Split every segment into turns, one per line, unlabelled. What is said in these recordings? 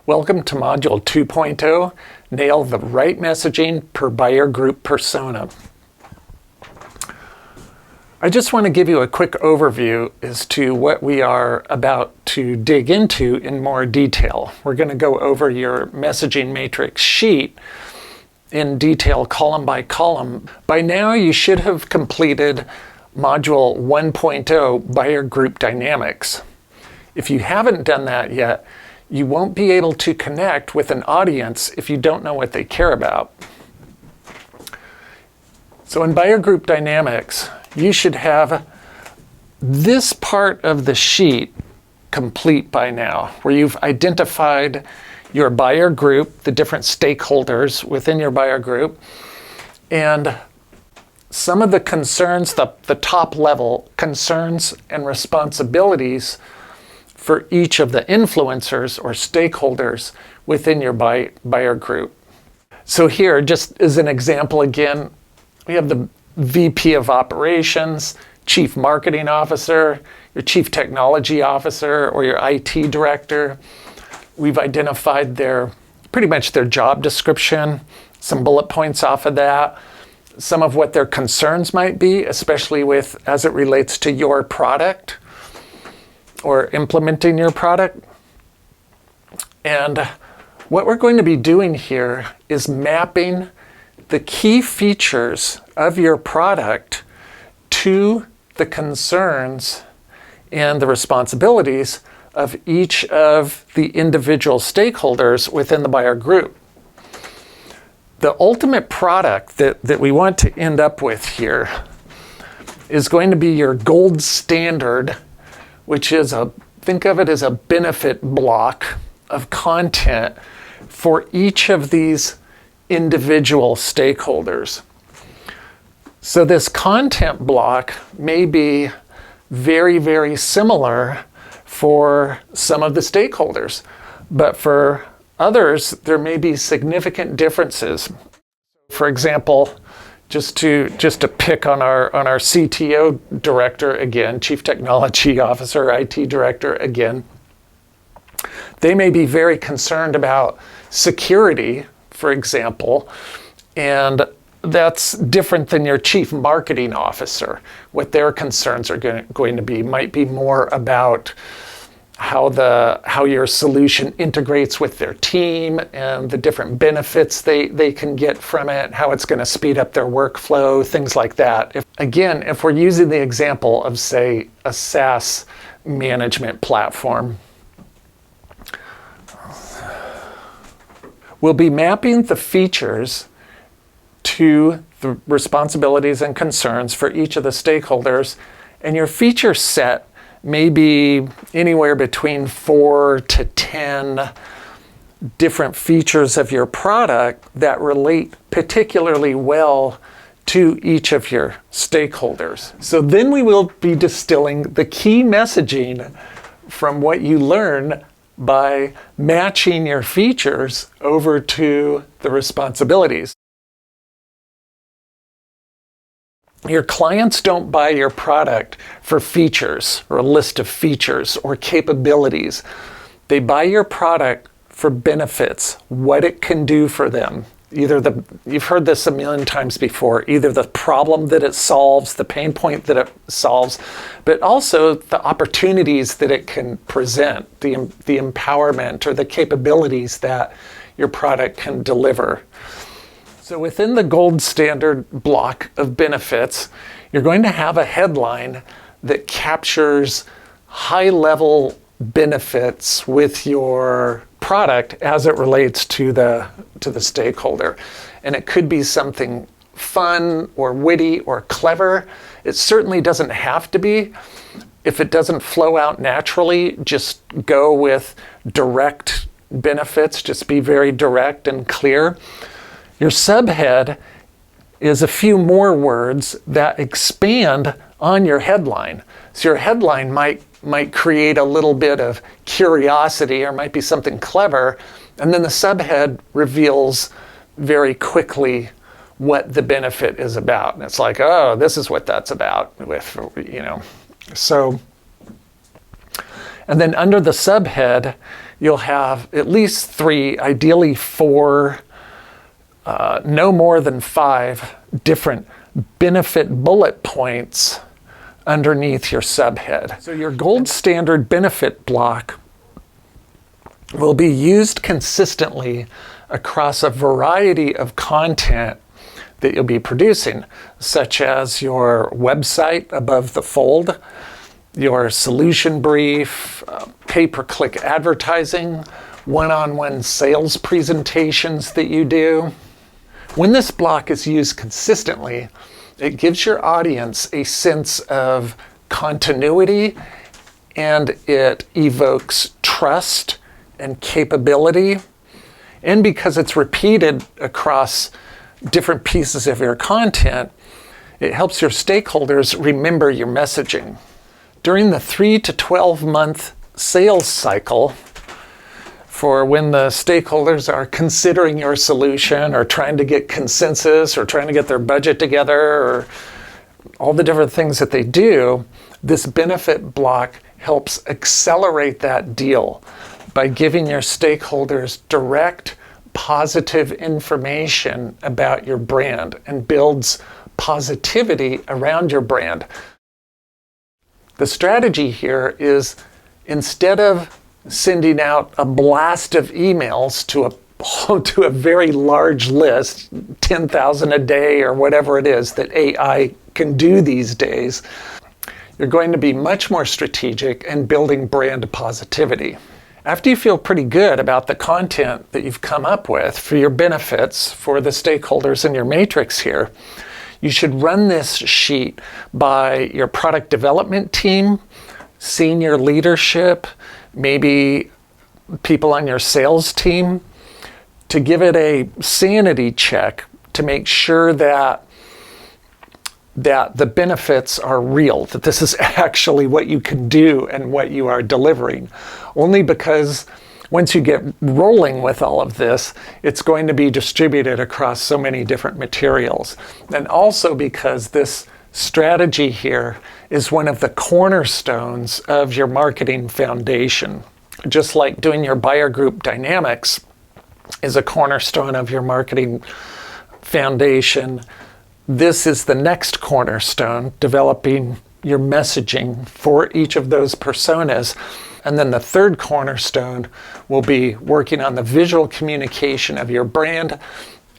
Welcome to Module 2.0, Nail the Right Messaging per Buyer Group Persona. I just want to give you a quick overview as to what we are about to dig into in more detail. We're going to go over your messaging matrix sheet in detail, column by column. By now, you should have completed Module 1.0, Buyer Group Dynamics. If you haven't done that yet, you won't be able to connect with an audience if you don't know what they care about. So in Buyer Group Dynamics, you should have this part of the sheet complete by now, where you've identified your buyer group, the different stakeholders within your buyer group, and some of the concerns, the top level concerns and responsibilities for each of the influencers or stakeholders within your buyer group. So here, just as an example again, we have the VP of Operations, Chief Marketing Officer, your Chief Technology Officer, or your IT Director. We've identified pretty much their job description, some bullet points off of that, some of what their concerns might be, especially as it relates to your product or implementing your product. And what we're going to be doing here is mapping the key features of your product to the concerns and the responsibilities of each of the individual stakeholders within the buyer group. The ultimate product that we want to end up with here is going to be your gold standard, which is think of it as a benefit block of content for each of these individual stakeholders. So this content block may be very, very similar for some of the stakeholders, but for others, there may be significant differences. For example, just to pick on our CTO director again, Chief Technology Officer, IT Director again, they may be very concerned about security, for example, and that's different than your Chief Marketing Officer. What their concerns are going to be might be more about how your solution integrates with their team and the different benefits they can get from it, how it's going to speed up their workflow, things like that. If we're using the example of, say, a SaaS management platform, we'll be mapping the features to the responsibilities and concerns for each of the stakeholders, and your feature set may be anywhere between 4 to 10 different features of your product that relate particularly well to each of your stakeholders. So then we will be distilling the key messaging from what you learn by matching your features over to the responsibilities. Your clients don't buy your product for features or a list of features or capabilities. They buy your product for benefits, what it can do for them. You've heard this a million times before, either the problem that it solves, the pain point that it solves, but also the opportunities that it can present, the empowerment or the capabilities that your product can deliver. So within the gold standard block of benefits, you're going to have a headline that captures high-level benefits with your product as it relates to the stakeholder. And it could be something fun or witty or clever. It certainly doesn't have to be. If it doesn't flow out naturally, just go with direct benefits. Just be very direct and clear. Your subhead is a few more words that expand on your headline. So your headline might create a little bit of curiosity or might be something clever, and then the subhead reveals very quickly what the benefit is about. And it's like, oh, this is what that's about. So And then under the subhead, you'll have at least 3, ideally 4, no more than 5 different benefit bullet points underneath your subhead. So your gold standard benefit block will be used consistently across a variety of content that you'll be producing, such as your website above the fold, your solution brief, pay-per-click advertising, one-on-one sales presentations that you do. When this block is used consistently, it gives your audience a sense of continuity, and it evokes trust and capability. And because it's repeated across different pieces of your content, it helps your stakeholders remember your messaging. During the 3 to 12 month sales cycle, for when the stakeholders are considering your solution or trying to get consensus or trying to get their budget together or all the different things that they do, this benefit block helps accelerate that deal by giving your stakeholders direct, positive information about your brand and builds positivity around your brand. The strategy here is, instead of sending out a blast of emails to a very large list, 10,000 a day or whatever it is that AI can do these days, you're going to be much more strategic in building brand positivity. After you feel pretty good about the content that you've come up with for your benefits for the stakeholders in your matrix here, you should run this sheet by your product development team, senior leadership, maybe people on your sales team, to give it a sanity check to make sure that the benefits are real, that this is actually what you can do and what you are delivering. Only because once you get rolling with all of this, it's going to be distributed across so many different materials. And also because this strategy here is one of the cornerstones of your marketing foundation. Just like doing your buyer group dynamics is a cornerstone of your marketing foundation, this is the next cornerstone, developing your messaging for each of those personas. And then the third cornerstone will be working on the visual communication of your brand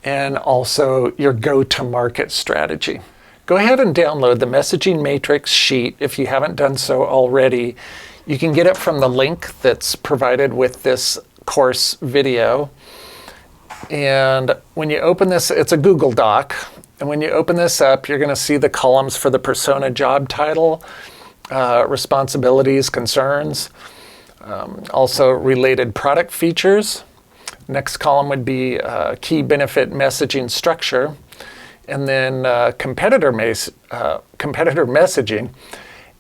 and also your go-to-market strategy. Go ahead and download the Messaging Matrix sheet if you haven't done so already. You can get it from the link that's provided with this course video. And when you open this, it's a Google Doc. And when you open this up, you're going to see the columns for the persona job title, responsibilities, concerns, also related product features. Next column would be key benefit messaging structure. And then competitor messaging.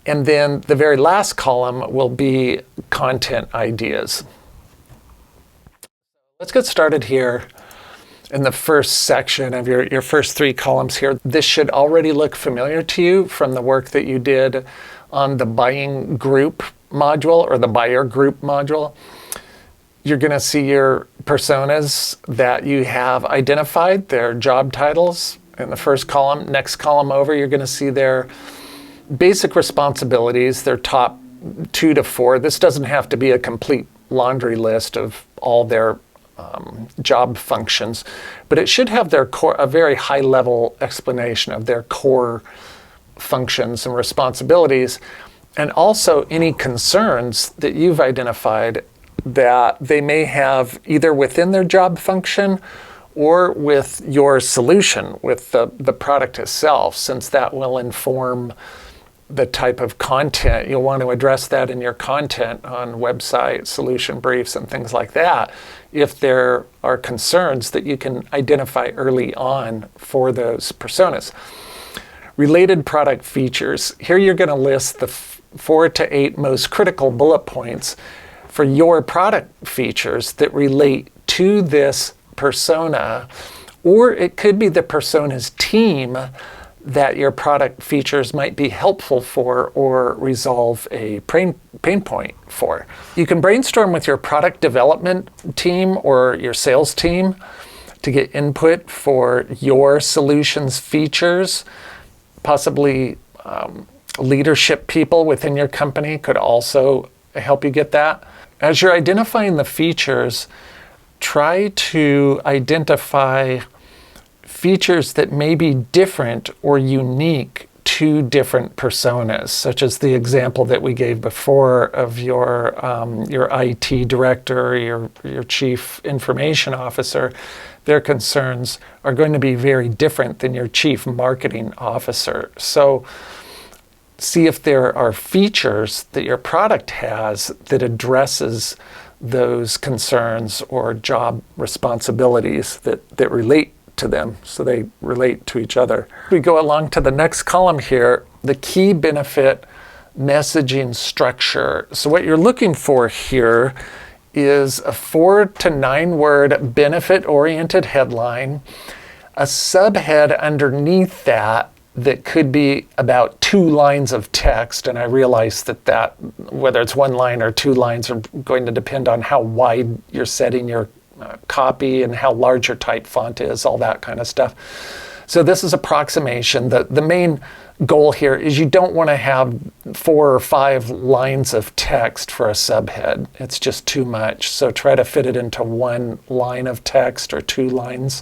And then the very last column will be content ideas. Let's get started here in the first section of your first 3 columns here. This should already look familiar to you from the work that you did on the buying group module or the buyer group module. You're going to see your personas that you have identified, their job titles in the first column. Next column over, you're going to see their basic responsibilities, their top 2 to 4. This doesn't have to be a complete laundry list of all their job functions, but it should have their core, a very high level explanation of their core functions and responsibilities, and also any concerns that you've identified that they may have either within their job function or with your solution, with the product itself, since that will inform the type of content. You'll want to address that in your content on website, solution briefs, and things like that, if there are concerns that you can identify early on for those personas. Related product features. Here you're going to list the 4 to 8 most critical bullet points for your product features that relate to this persona, or it could be the persona's team that your product features might be helpful for or resolve a pain point for. You can brainstorm with your product development team or your sales team to get input for your solution's features. Possibly leadership people within your company could also help you get that. As you're identifying the features, try to identify features that may be different or unique to different personas, such as the example that we gave before of your IT director, your chief information officer. Their concerns are going to be very different than your chief marketing officer. So see if there are features that your product has that addresses those concerns or job responsibilities that relate to them, so they relate to each other. We go along to the next column here, the key benefit messaging structure. So what you're looking for here is a 4 to 9 word benefit-oriented headline, a subhead underneath that could be about 2 lines of text, and I realize that whether it's 1 line or 2 lines are going to depend on how wide you're setting your copy and how large your type font is, all that kind of stuff. So this is approximation. The main goal here is you don't want to have 4 or 5 lines of text for a subhead. It's just too much. So try to fit it into 1 line of text or 2 lines.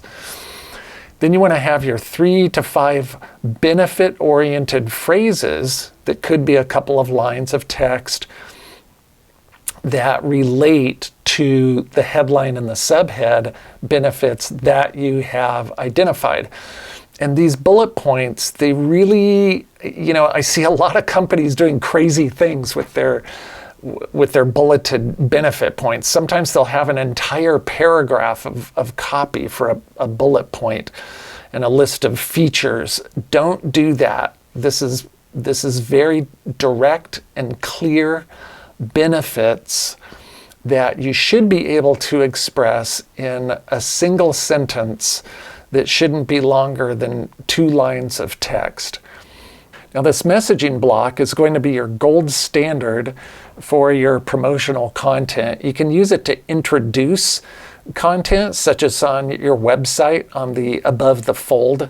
Then you want to have your 3 to 5 benefit-oriented phrases that could be a couple of lines of text that relate to the headline and the subhead benefits that you have identified. And these bullet points, they really, I see a lot of companies doing crazy things with their bulleted benefit points. Sometimes they'll have an entire paragraph of copy for a bullet point and a list of features. Don't do that. This is very direct and clear benefits that you should be able to express in a single sentence that shouldn't be longer than 2 lines of text. Now, this messaging block is going to be your gold standard for your promotional content. You can use it to introduce content, such as on your website, on the above the fold,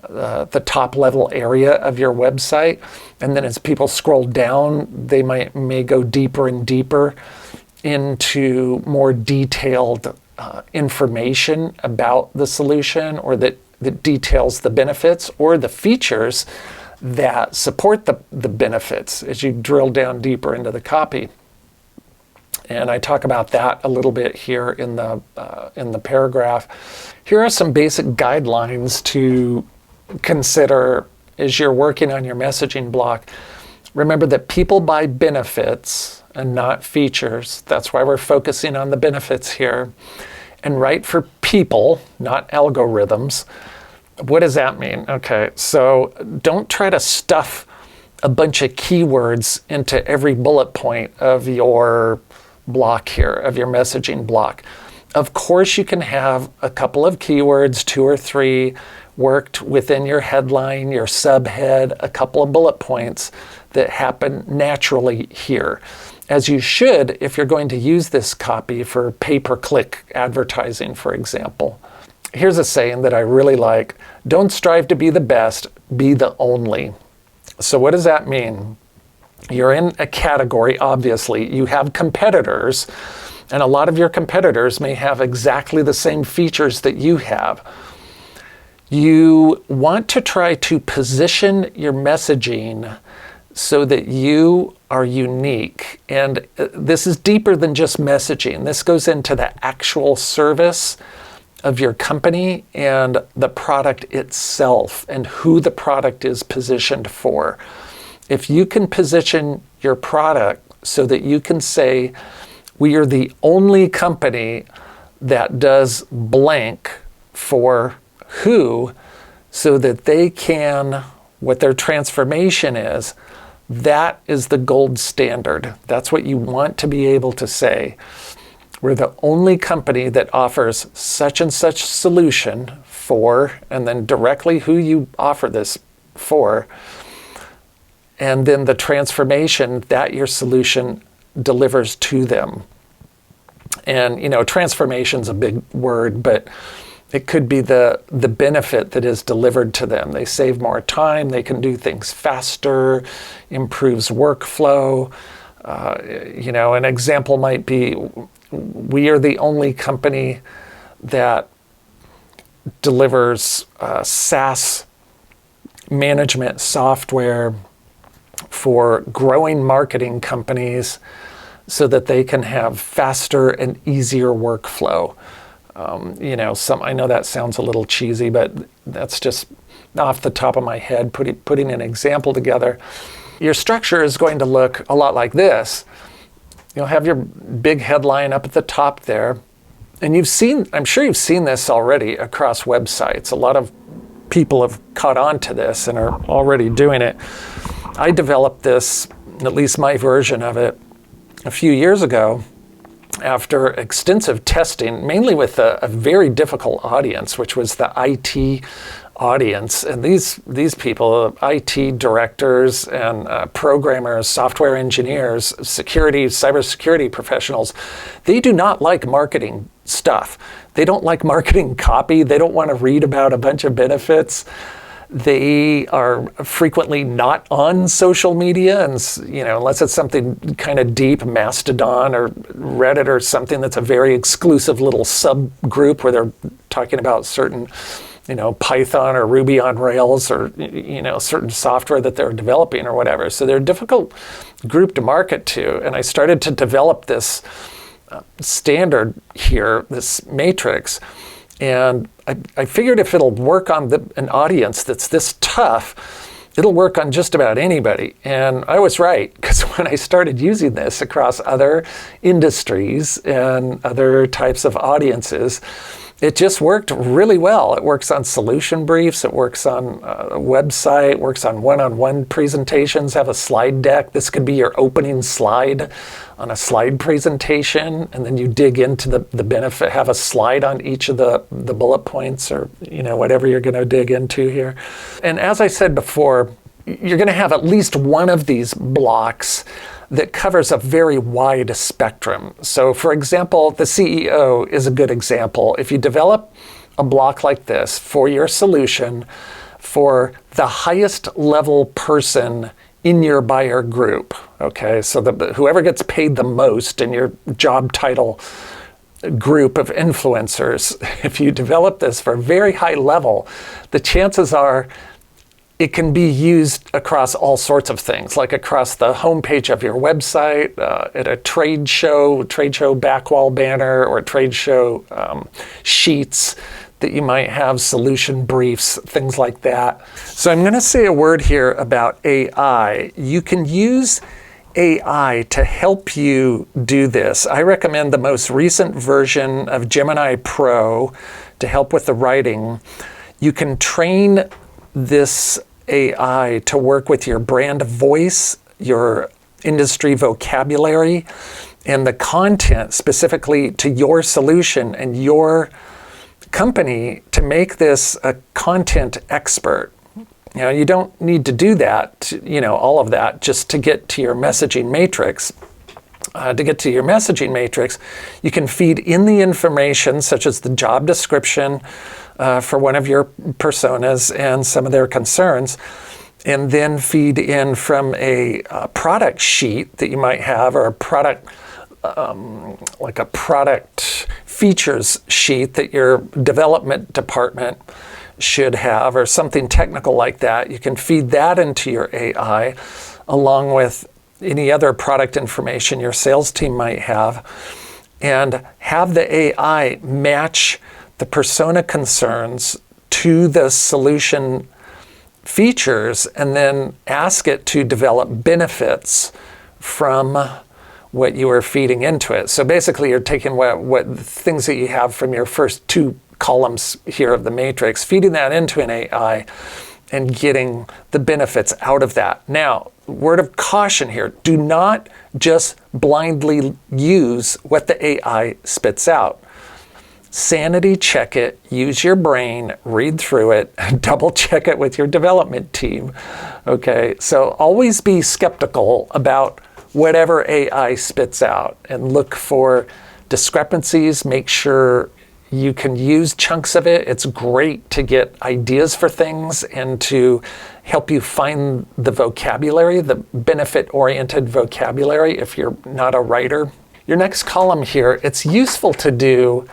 the top level area of your website. And then as people scroll down, they may go deeper and deeper into more detailed information about the solution, or that details the benefits or the features that support the benefits as you drill down deeper into the copy. And I talk about that a little bit here in the paragraph. Here are some basic guidelines to consider as you're working on your messaging block. Remember that people buy benefits and not features. That's why we're focusing on the benefits here. And write for people, not algorithms. What does that mean? Okay, so don't try to stuff a bunch of keywords into every bullet point of your block here, of your messaging block. Of course, you can have a couple of keywords, 2 or 3, worked within your headline, your subhead, a couple of bullet points that happen naturally here, as you should if you're going to use this copy for pay-per-click advertising, for example. Here's a saying that I really like: don't strive to be the best, be the only. So what does that mean? You're in a category, obviously. You have competitors, and a lot of your competitors may have exactly the same features that you have. You want to try to position your messaging so that you are unique. And this is deeper than just messaging. This goes into the actual service of your company and the product itself and who the product is positioned for. If you can position your product so that you can say, we are the only company that does blank for who, so that they can, what their transformation is, that is the gold standard. That's what you want to be able to say. We're the only company that offers such and such solution for, and then directly who you offer this for, and then the transformation that your solution delivers to them. And, transformation's a big word, but it could be the benefit that is delivered to them. They save more time, they can do things faster, improves workflow. An example might be, we are the only company that delivers SaaS management software for growing marketing companies so that they can have faster and easier workflow. I know that sounds a little cheesy, but that's just off the top of my head, putting an example together. Your structure is going to look a lot like this. You'll have your big headline up at the top there. And I'm sure you've seen this already across websites. A lot of people have caught on to this and are already doing it. I developed this, at least my version of it, a few years ago after extensive testing, mainly with a very difficult audience, which was the IT audience. And these people, IT directors and programmers, software engineers, cybersecurity professionals, they do not like marketing stuff. They don't like marketing copy. They don't want to read about a bunch of benefits. They are frequently not on social media, and unless it's something kind of deep, Mastodon or Reddit or something that's a very exclusive little subgroup where they're talking about certain, Python or Ruby on Rails or certain software that they're developing or whatever. So they're a difficult group to market to, and I started to develop this standard here, this matrix. And I figured if it'll work on an audience that's this tough, it'll work on just about anybody. And I was right, because when I started using this across other industries and other types of audiences, it just worked really well. It works on solution briefs, it works on a website, works on one-on-one presentations, have a slide deck. This could be your opening slide on a slide presentation, and then you dig into the benefit, have a slide on each of the bullet points or whatever you're going to dig into here. And as I said before, you're going to have at least one of these blocks that covers a very wide spectrum. So for example, the CEO is a good example. If you develop a block like this for your solution for the highest level person in your buyer group, okay, so whoever gets paid the most in your job title group of influencers, if you develop this for a very high level, the chances are it can be used across all sorts of things, like across the homepage of your website, at a trade show backwall banner, or trade show sheets that you might have, solution briefs, things like that. So I'm going to say a word here about AI. You can use AI to help you do this. I recommend the most recent version of Gemini Pro to help with the writing. You can train this AI to work with your brand voice, your industry vocabulary, and the content specifically to your solution and your company to make this a content expert. You don't need to do that, all of that just to get to your messaging matrix. To get to your messaging matrix, you can feed in the information such as the job description for one of your personas and some of their concerns, and then feed in from a product sheet that you might have, or a product, like a product features sheet that your development department should have, or something technical like that. You can feed that into your AI along with any other product information your sales team might have, and have the AI match the persona concerns to the solution features, and then ask it to develop benefits from what you are feeding into it. So basically you're taking what things that you have from your first two columns here of the matrix, feeding that into an AI and getting the benefits out of that. Now, word of caution here, do not just blindly use what the AI spits out. sanity check it, use your brain, read through it, double check it with your development team. Okay, so always be skeptical about whatever AI spits out and look for discrepancies. Make sure you can use chunks of it. It's great to get ideas for things and to help you find the vocabulary, the benefit-oriented vocabulary if you're not a writer. Your next column here, it's useful to do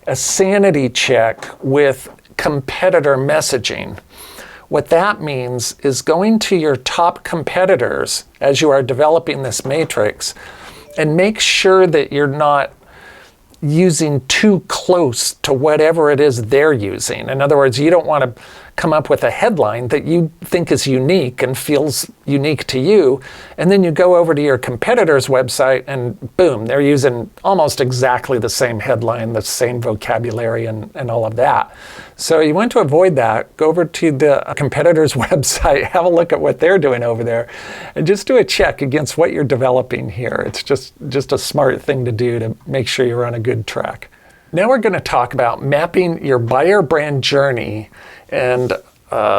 a sanity check with competitor messaging. What that means is going to your top competitors as you are developing this matrix and make sure that you're not using too close to whatever it is they're using. In other words, you don't want to come up with a headline that you think is unique and feels unique to you, and then you go over to your competitor's website and boom, they're using almost exactly the same headline, the same vocabulary and all of that. So you want to avoid that. Go over to the competitor's website, have a look at what they're doing over there, and just do a check against what you're developing here. It's just a smart thing to do to make sure you're on a good track. Now we're going to talk about mapping your buyer brand journey and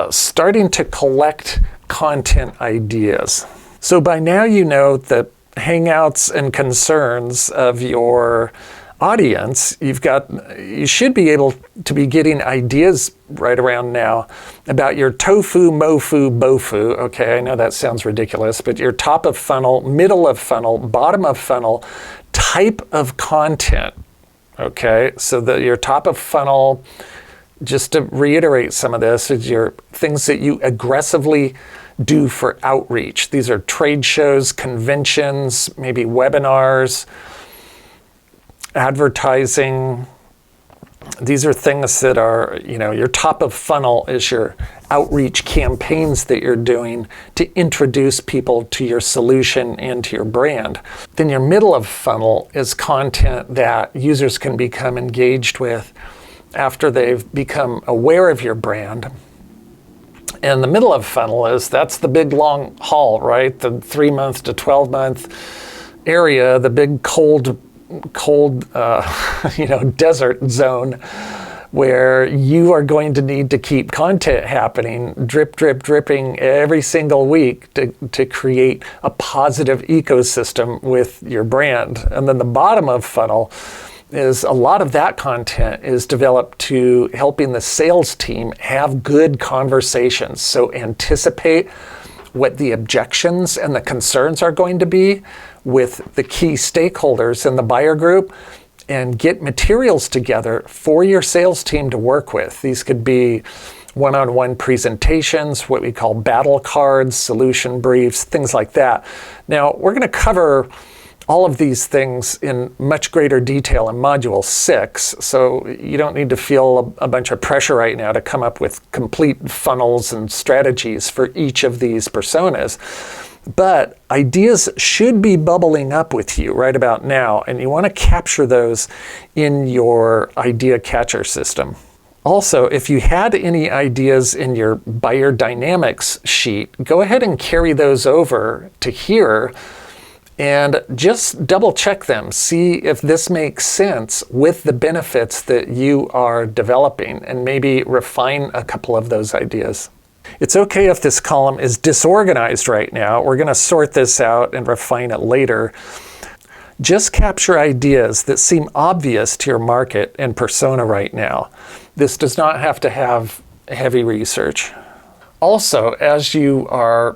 starting to collect content ideas. So by now you know the hangouts and concerns of your audience. You should be able to be getting ideas right around now about your tofu, mofu, bofu. Okay, I know that sounds ridiculous, but your top of funnel, middle of funnel, bottom of funnel type of content. Okay, so your top of funnel, just to reiterate some of this, is your things that you aggressively do for outreach. These are trade shows, conventions, maybe webinars, advertising. These are things that are, your top of funnel is your outreach campaigns that you're doing to introduce people to your solution and to your brand. Then your middle of funnel is content that users can become engaged with after they've become aware of your brand. And the middle of funnel that's the big long haul, right? The 3-month to 12-month area, the big cold desert zone where you are going to need to keep content happening, dripping every single week to create a positive ecosystem with your brand. And then the bottom of funnel is a lot of that content is developed to helping the sales team have good conversations. So anticipate what the objections and the concerns are going to be with the key stakeholders in the buyer group and get materials together for your sales team to work with. These could be one-on-one presentations, what we call battle cards, solution briefs, things like that. Now, we're going to cover all of these things in much greater detail in Module 6, so you don't need to feel a bunch of pressure right now to come up with complete funnels and strategies for each of these personas. But ideas should be bubbling up with you right about now, and you want to capture those in your idea catcher system. Also, if you had any ideas in your buyer dynamics sheet, go ahead and carry those over to here and just double check them. See if this makes sense with the benefits that you are developing, and maybe refine a couple of those ideas. It's okay if this column is disorganized right now. We're going to sort this out and refine it later. Just capture ideas that seem obvious to your market and persona right now. This does not have to have heavy research. Also, as you are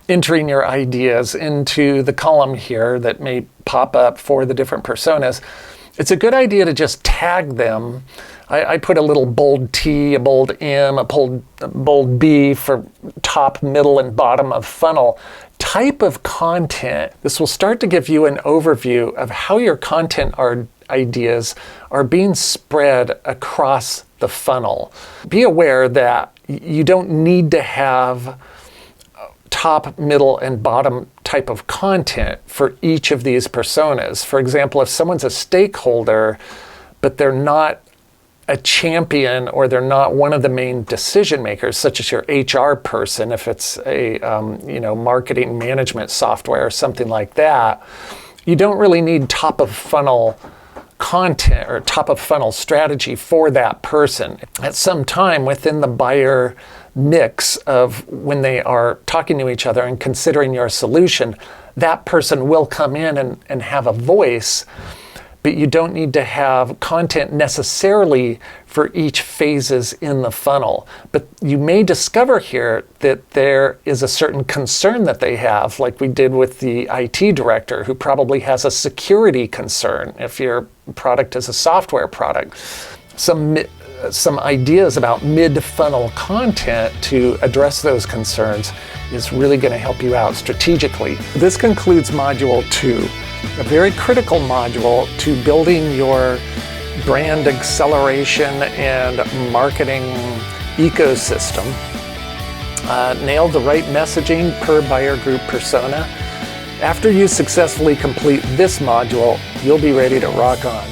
entering your ideas into the column here that may pop up for the different personas, it's a good idea to just tag them. I put a little bold T, a bold M, a bold B for top, middle, and bottom of funnel type of content. This will start to give you an overview of how your content ideas are being spread across the funnel. Be aware that you don't need to have top, middle, and bottom type of content for each of these personas. For example, if someone's a stakeholder, but they're not a champion, or they're not one of the main decision makers, such as your HR person, if it's a marketing management software or something like that, you don't really need top of funnel content or top of funnel strategy for that person. At some time within the buyer mix of when they are talking to each other and considering your solution, that person will come in and have a voice, but you don't need to have content necessarily for each phases in the funnel. But you may discover here that there is a certain concern that they have, like we did with the IT director, who probably has a security concern if your product is a software product. Some ideas about mid-funnel content to address those concerns is really going to help you out strategically. This concludes Module 2, a very critical module to building your brand acceleration and marketing ecosystem. Nail the right messaging per buyer group persona. After you successfully complete this module, you'll be ready to rock on.